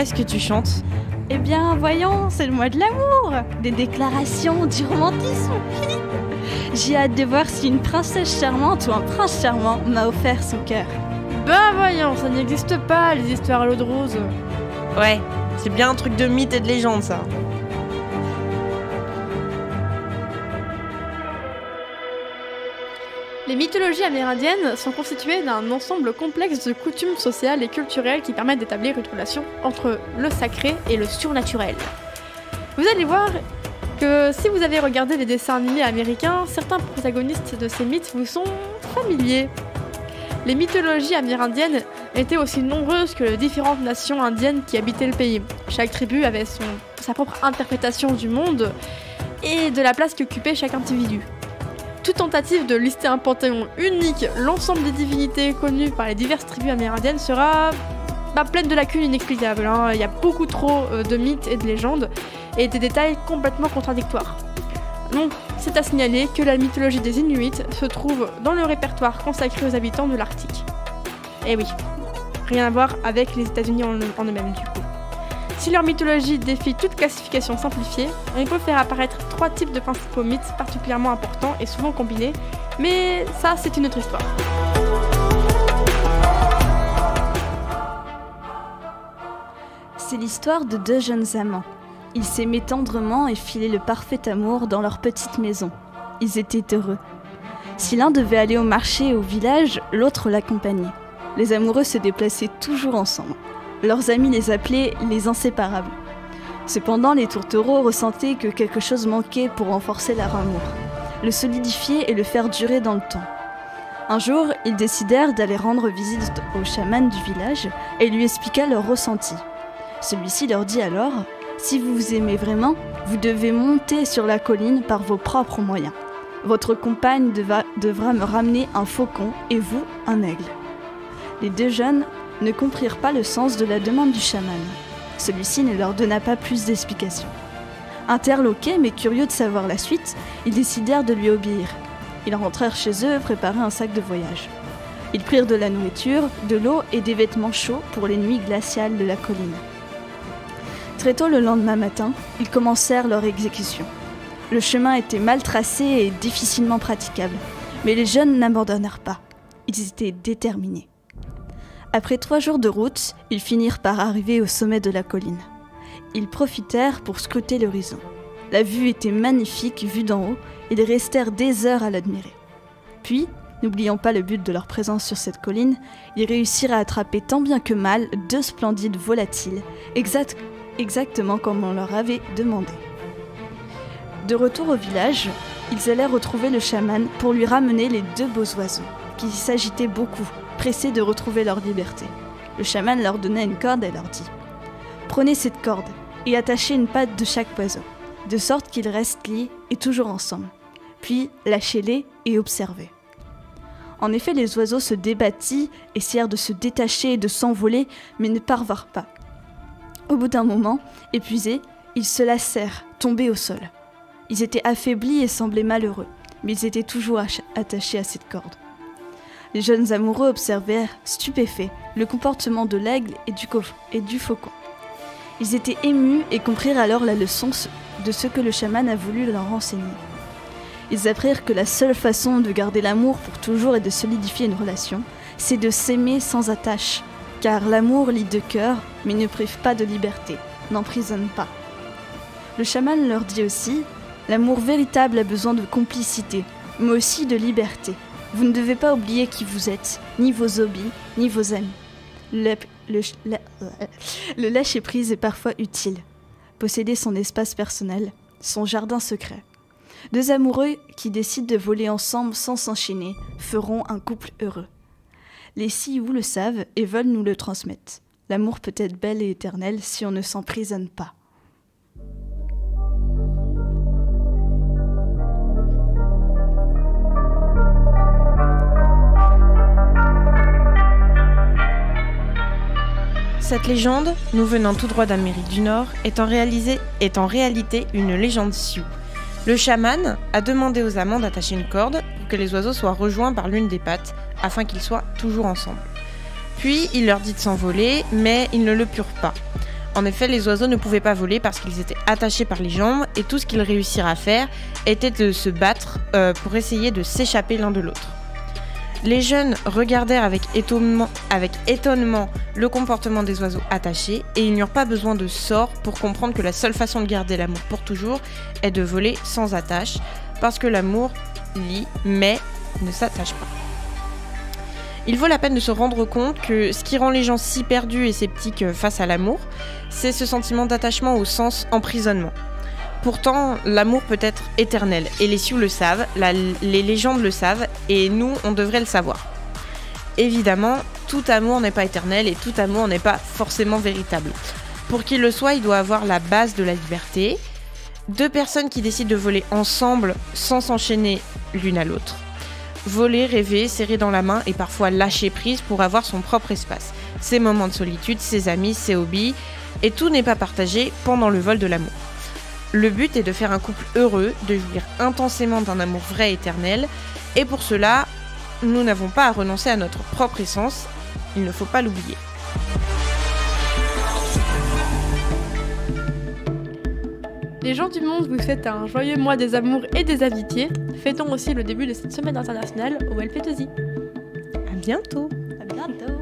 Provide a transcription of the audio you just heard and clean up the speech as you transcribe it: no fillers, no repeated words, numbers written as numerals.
est-ce que tu chantes ? Eh bien, voyons, c'est le mois de l'amour, des déclarations, du romantisme. J'ai hâte de voir si une princesse charmante ou un prince charmant m'a offert son cœur. Ben voyons, ça n'existe pas, les histoires à l'eau de rose. Ouais, c'est bien un truc de mythe et de légende, ça. Les mythologies amérindiennes sont constituées d'un ensemble complexe de coutumes sociales et culturelles qui permettent d'établir une relation entre le sacré et le surnaturel. Vous allez voir que si vous avez regardé les dessins animés américains, certains protagonistes de ces mythes vous sont familiers. Les mythologies amérindiennes étaient aussi nombreuses que les différentes nations indiennes qui habitaient le pays. Chaque tribu avait sa propre interprétation du monde et de la place qu'occupait chaque individu. Toute tentative de lister un panthéon unique, l'ensemble des divinités connues par les diverses tribus amérindiennes sera pleine de lacunes inexplicables. Il y a beaucoup trop de mythes et de légendes et des détails complètement contradictoires. Donc, c'est à signaler que la mythologie des Inuits se trouve dans le répertoire consacré aux habitants de l'Arctique. Et oui, rien à voir avec les États-Unis en eux-mêmes du coup. Si leur mythologie défie toute classification simplifiée, on peut faire apparaître 3 types de principaux mythes particulièrement importants et souvent combinés, mais ça c'est une autre histoire. C'est l'histoire de 2 jeunes amants. Ils s'aimaient tendrement et filaient le parfait amour dans leur petite maison. Ils étaient heureux. Si l'un devait aller au marché ou au village, l'autre l'accompagnait. Les amoureux se déplaçaient toujours ensemble. Leurs amis les appelaient les inséparables. Cependant, les tourtereaux ressentaient que quelque chose manquait pour renforcer leur amour, le solidifier et le faire durer dans le temps. Un jour, ils décidèrent d'aller rendre visite au chaman du village et lui expliqua leur ressenti. Celui-ci leur dit alors « Si vous vous aimez vraiment, vous devez monter sur la colline par vos propres moyens. Votre compagne devra me ramener un faucon et vous, un aigle. » Les 2 jeunes ne comprirent pas le sens de la demande du chaman. Celui-ci ne leur donna pas plus d'explications. Interloqués mais curieux de savoir la suite, ils décidèrent de lui obéir. Ils rentrèrent chez eux et préparèrent un sac de voyage. Ils prirent de la nourriture, de l'eau et des vêtements chauds pour les nuits glaciales de la colline. Très tôt le lendemain matin, ils commencèrent leur exécution. Le chemin était mal tracé et difficilement praticable, mais les jeunes n'abandonnèrent pas. Ils étaient déterminés. Après 3 jours de route, ils finirent par arriver au sommet de la colline. Ils profitèrent pour scruter l'horizon. La vue était magnifique vue d'en haut, ils restèrent des heures à l'admirer. Puis, n'oubliant pas le but de leur présence sur cette colline, ils réussirent à attraper tant bien que mal 2 splendides volatiles, exactement comme on leur avait demandé. De retour au village, ils allèrent retrouver le chaman pour lui ramener les 2 beaux oiseaux, qui s'agitaient beaucoup, pressés de retrouver leur liberté. Le chaman leur donna une corde et leur dit « Prenez cette corde et attachez une patte de chaque oiseau, de sorte qu'ils restent liés et toujours ensemble. Puis lâchez-les et observez. » En effet, les oiseaux se débattirent, essayèrent de se détacher et de s'envoler, mais ne parvinrent pas. Au bout d'un moment, épuisés, ils se lassèrent, tombés au sol. Ils étaient affaiblis et semblaient malheureux, mais ils étaient toujours attachés à cette corde. Les jeunes amoureux observèrent, stupéfaits, le comportement de l'aigle et du faucon. Ils étaient émus et comprirent alors la leçon de ce que le chaman a voulu leur enseigner. Ils apprirent que la seule façon de garder l'amour pour toujours et de solidifier une relation, c'est de s'aimer sans attache, car l'amour lie 2 cœurs, mais ne prive pas de liberté, n'emprisonne pas. Le chaman leur dit aussi, l'amour véritable a besoin de complicité, mais aussi de liberté. Vous ne devez pas oublier qui vous êtes, ni vos hobbies, ni vos amis. Le lâcher-prise est parfois utile. Posséder son espace personnel, son jardin secret. 2 amoureux qui décident de voler ensemble sans s'enchaîner feront un couple heureux. Les Sioux le savent et veulent nous le transmettre. L'amour peut être bel et éternel si on ne s'emprisonne pas. Cette légende, nous venant tout droit d'Amérique du Nord, est en réalité une légende Sioux. Le chaman a demandé aux amants d'attacher une corde pour que les oiseaux soient rejoints par l'une des pattes, afin qu'ils soient toujours ensemble. Puis il leur dit de s'envoler, mais ils ne le purent pas. En effet, les oiseaux ne pouvaient pas voler parce qu'ils étaient attachés par les jambes et tout ce qu'ils réussirent à faire était de se battre pour essayer de s'échapper l'un de l'autre. Les jeunes regardèrent avec étonnement le comportement des oiseaux attachés et ils n'eurent pas besoin de sort pour comprendre que la seule façon de garder l'amour pour toujours est de voler sans attache parce que l'amour lie mais ne s'attache pas. Il vaut la peine de se rendre compte que ce qui rend les gens si perdus et sceptiques face à l'amour, c'est ce sentiment d'attachement au sens emprisonnement. Pourtant, l'amour peut être éternel, et les Sioux le savent, les légendes le savent, et nous, on devrait le savoir. Évidemment, tout amour n'est pas éternel, et tout amour n'est pas forcément véritable. Pour qu'il le soit, il doit avoir la base de la liberté. 2 personnes qui décident de voler ensemble sans s'enchaîner l'une à l'autre. Voler, rêver, serrer dans la main et parfois lâcher prise pour avoir son propre espace. Ses moments de solitude, ses amis, ses hobbies, et tout n'est pas partagé pendant le vol de l'amour. Le but est de faire un couple heureux, de jouir intensément d'un amour vrai et éternel, et pour cela, nous n'avons pas à renoncer à notre propre essence, il ne faut pas l'oublier. Les gens du monde vous souhaitent un joyeux mois des amours et des amitiés. Fêtons aussi le début de cette semaine internationale au LP2I. À bientôt. À bientôt.